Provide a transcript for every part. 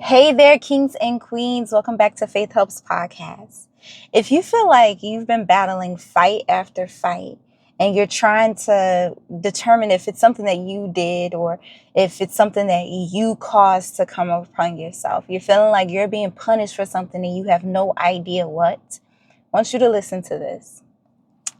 Hey there, kings and queens. Welcome back to Faith Helps Podcast. If you feel like you've been battling fight after fight and you're trying to determine if it's something that you did or if it's something that you caused to come upon yourself, you're feeling like you're being punished for something and you have no idea what, I want you to listen to this.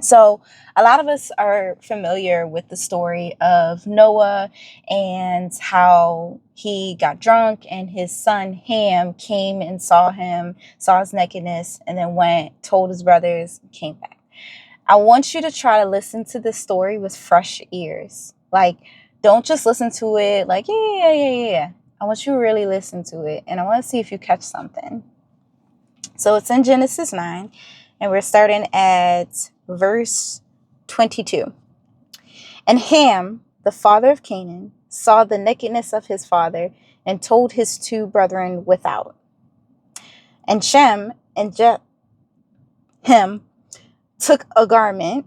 So, a lot of us are familiar with the story of Noah and how he got drunk and his son Ham came and saw him, saw his nakedness, and then went, told his brothers, came back. I want you to try to listen to this story with fresh ears. Like, don't just listen to it like, yeah. I want you to really listen to it, and I want to see if you catch something. So, it's in Genesis 9, and we're starting at verse 22. And Ham, the father of Canaan, saw the nakedness of his father and told his two brethren without. And Shem and Japheth took a garment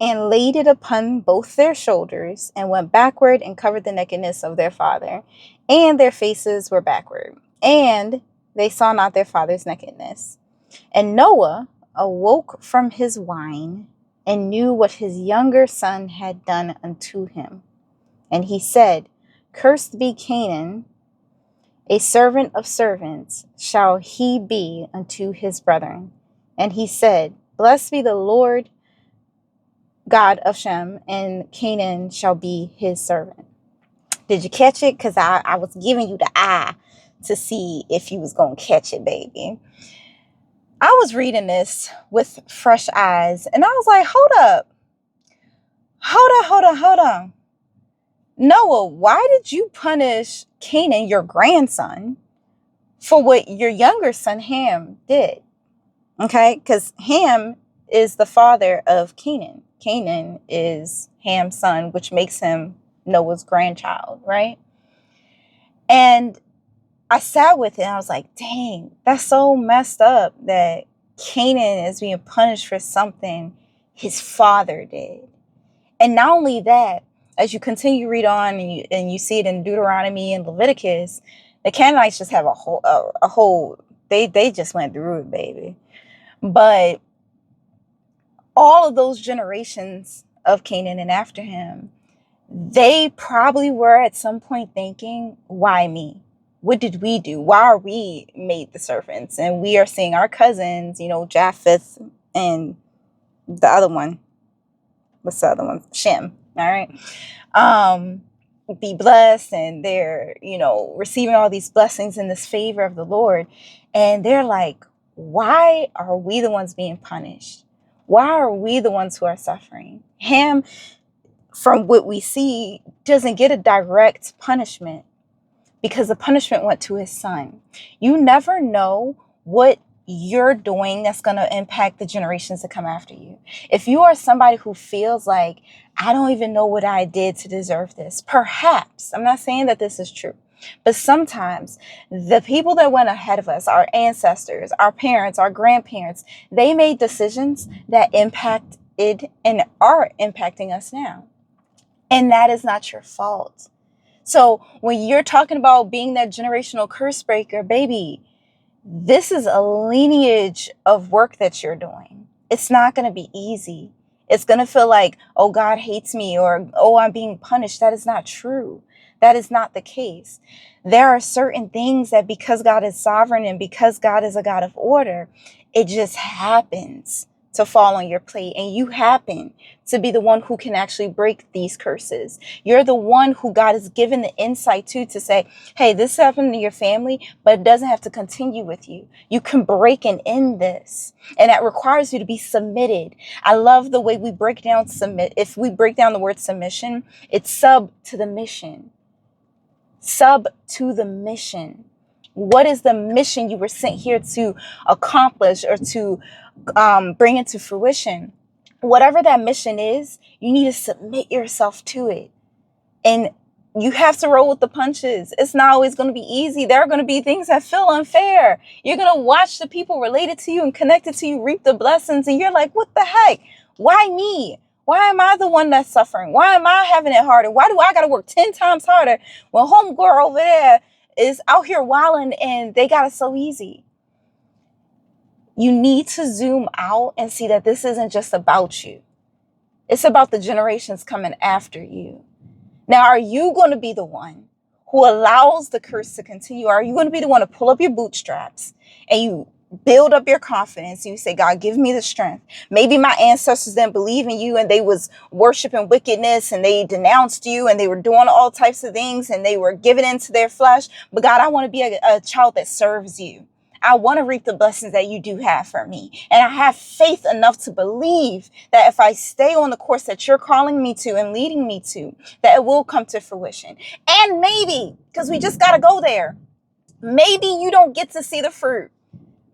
and laid it upon both their shoulders and went backward and covered the nakedness of their father, and their faces were backward, and they saw not their father's nakedness. And Noah awoke from his wine and knew what his younger son had done unto him. And he said, Cursed be Canaan, a servant of servants shall he be unto his brethren. And he said, Blessed be the Lord God of Shem, and Canaan shall be his servant. Did you catch it? Because I was giving you the eye to see if you was going to catch it, baby. I was reading this with fresh eyes, and I was like, hold up. Noah, why did you punish Canaan, your grandson, for what your younger son Ham did? Okay, because Ham is the father of Canaan. Canaan is Ham's son, which makes him Noah's grandchild, right? And I sat with it and I was like, dang, that's so messed up that Canaan is being punished for something his father did. And not only that, as you continue to read on and you see it in Deuteronomy and Leviticus, the Canaanites just have a whole they just went through it, baby. But all of those generations of Canaan and after him, they probably were at some point thinking, why me? What did we do? Why are we made the servants? And we are seeing our cousins, Japheth and the other one. What's the other one? Shem. All right. Be blessed, and they're, receiving all these blessings and this favor of the Lord. And they're like, why are we the ones being punished? Why are we the ones who are suffering? Ham, from what we see, doesn't get a direct punishment because the punishment went to his son. You never know what you're doing that's going to impact the generations that come after you. If you are somebody who feels like, I don't even know what I did to deserve this, perhaps, I'm not saying that this is true, but sometimes the people that went ahead of us, our ancestors, our parents, our grandparents, they made decisions that impacted and are impacting us now. And that is not your fault. So when you're talking about being that generational curse breaker, baby, this is a lineage of work that you're doing. It's not going to be easy. It's going to feel like, oh, God hates me, or, oh, I'm being punished. That is not true. That is not the case. There are certain things that because God is sovereign and because God is a God of order, it just happens to fall on your plate, and you happen to be the one who can actually break these curses. You're the one who God has given the insight to say, hey, this happened to your family, but it doesn't have to continue with you. You can break and end this. And that requires you to be submitted. I love the way we break down submit. If we break down the word submission, it's sub to the mission. Sub to the mission. What is the mission you were sent here to accomplish or to bring into fruition? Whatever that mission is, you need to submit yourself to it. And you have to roll with the punches. It's not always going to be easy. There are going to be things that feel unfair. You're going to watch the people related to you and connected to you reap the blessings. And you're like, what the heck? Why me? Why am I the one that's suffering? Why am I having it harder? Why do I got to work 10 times harder when homegirl over there is out here wilding and they got it so easy. You need to zoom out and see that this isn't just about you. It's about the generations coming after you. Now, are you going to be the one who allows the curse to continue? Are you going to be the one to pull up your bootstraps and you build up your confidence? You say, God, give me the strength. Maybe my ancestors didn't believe in you and they was worshiping wickedness and they denounced you and they were doing all types of things and they were giving into their flesh. But God, I want to be a child that serves you. I want to reap the blessings that you do have for me. And I have faith enough to believe that if I stay on the course that you're calling me to and leading me to, that it will come to fruition. And maybe, because we just got to go there, maybe you don't get to see the fruit.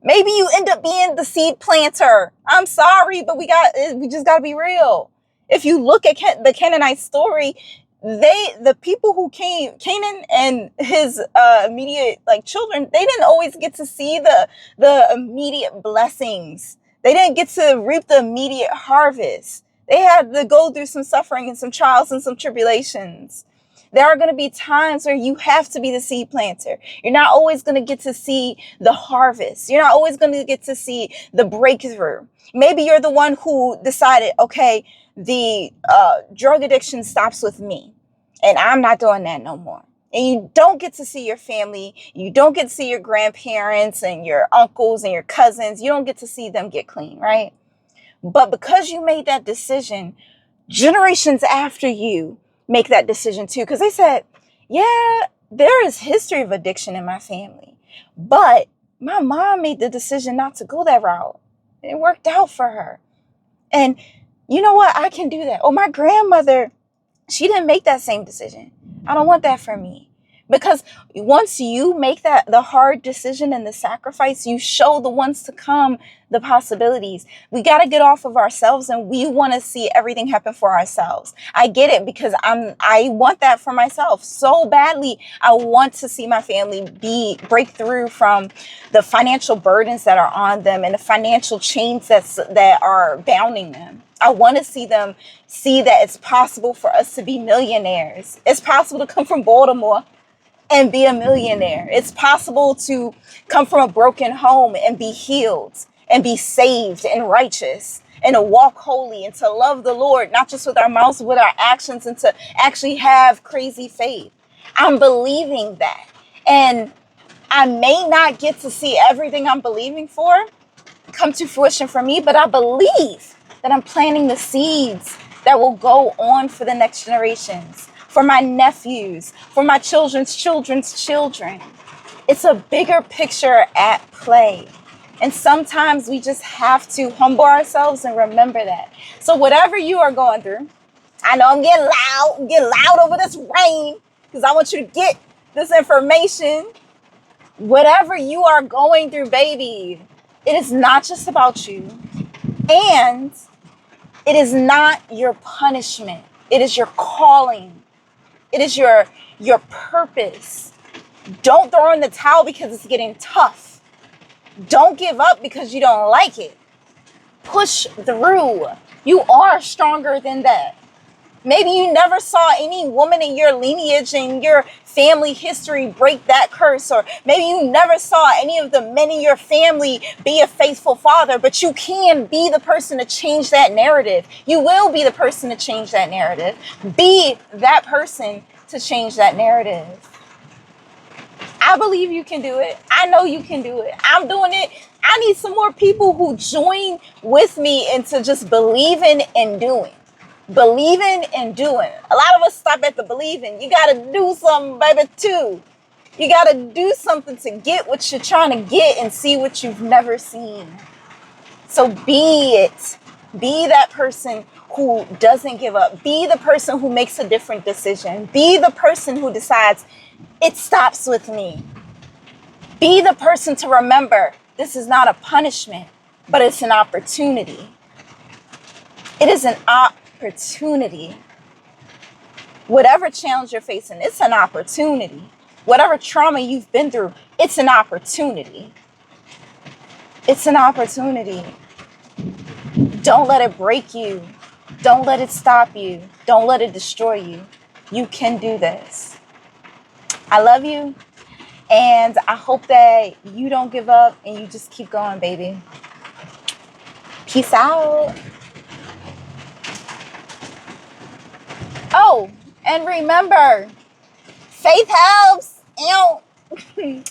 Maybe you end up being the seed planter. I'm sorry, but we just got to be real. If you look at the Canaanite story, the people who came, Canaan and his immediate children, they didn't always get to see the immediate blessings. They didn't get to reap the immediate harvest. They had to go through some suffering and some trials and some tribulations. There are going to be times where you have to be the seed planter. You're not always going to get to see the harvest. You're not always going to get to see the breakthrough. Maybe you're the one who decided, okay, the drug addiction stops with me and I'm not doing that no more. And you don't get to see your family. You don't get to see your grandparents and your uncles and your cousins. You don't get to see them get clean, right? But because you made that decision, generations after you make that decision too. Because they said, yeah, there is history of addiction in my family, but my mom made the decision not to go that route. It worked out for her. And you know what? I can do that. Or my grandmother, she didn't make that same decision. I don't want that for me. Because once you make that the hard decision and the sacrifice, you show the ones to come the possibilities. We got to get off of ourselves and we want to see everything happen for ourselves. I get it because I want that for myself so badly. I want to see my family break through from the financial burdens that are on them and the financial chains that are bounding them. I want to see them see that it's possible for us to be millionaires. It's possible to come from Baltimore and be a millionaire. It's possible to come from a broken home and be healed and be saved and righteous and to walk holy and to love the Lord, not just with our mouths, but with our actions, and to actually have crazy faith. I'm believing that. And I may not get to see everything I'm believing for come to fruition for me, but I believe that I'm planting the seeds that will go on for the next generations, for my nephews, for my children's children's children. It's a bigger picture at play. And sometimes we just have to humble ourselves and remember that. So whatever you are going through, I know I'm getting loud over this rain because I want you to get this information. Whatever you are going through, baby, it is not just about you. And it is not your punishment. It is your calling. It is your purpose. Don't throw in the towel because it's getting tough. Don't give up because you don't like it. Push through. You are stronger than that. Maybe you never saw any woman in your lineage and your family history break that curse, or maybe you never saw any of the men in your family be a faithful father, but you can be the person to change that narrative. You will be the person to change that narrative. Be that person to change that narrative. I believe you can do it. I know you can do it. I'm doing it. I need some more people who join with me into just believing and doing. Believing and doing. A lot of us stop at the believing. You got to do something, baby, too. You got to do something to get what you're trying to get and see what you've never seen. So be it. Be that person who doesn't give up. Be the person who makes a different decision. Be the person who decides it stops with me. Be the person to remember this is not a punishment, but it's an opportunity. It is an opportunity. Whatever challenge you're facing, it's an opportunity. Whatever trauma you've been through, it's an opportunity. It's an opportunity. Don't let it break you. Don't let it stop you. Don't let it destroy you. You can do this. I love you. And I hope that you don't give up and you just keep going, baby. Peace out. Oh, and remember, faith helps. Ew.